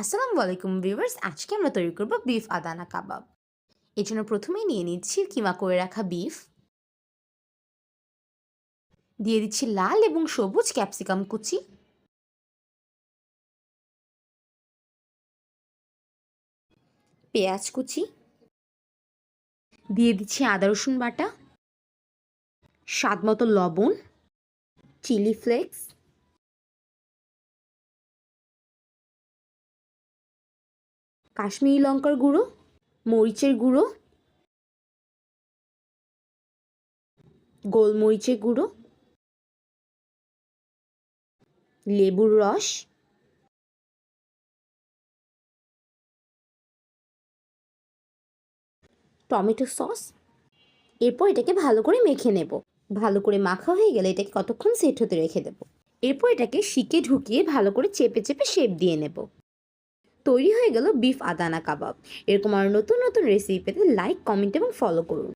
আসসালামু আলাইকুম ভিউয়ার্স, আজকে আমরা তৈরি করব বিফ আদানা কাবাব। এর জন্য প্রথমেই নিয়ে নিচ্ছি কিমা করে রাখা বিফ, দিয়ে দিচ্ছি লাল এবং সবুজ ক্যাপসিকাম কুচি, পেঁয়াজ কুচি, দিয়ে দিচ্ছি আদা রসুন বাটা, স্বাদ মতো লবণ, চিলি ফ্লেক্স, কাশ্মীরি লঙ্কার গুঁড়ো, মরিচের গুঁড়ো, গোলমরিচের গুঁড়ো, লেবুর রস, টমেটো সস। এরপর এটাকে ভালো করে মেখে নেব। ভালো করে মাখা হয়ে গেলে এটাকে কতক্ষণ সেট হতে রেখে দেব। এরপর এটাকে শিকে ঢুকিয়ে ভালো করে চেপে চেপে শেপ দিয়ে নেব। তৈরি হয়ে গেল বিফ আদানা কাবাব। এরকম আরও নতুন নতুন রেসিপি পেতে লাইক, কমেন্ট এবং ফলো করুন।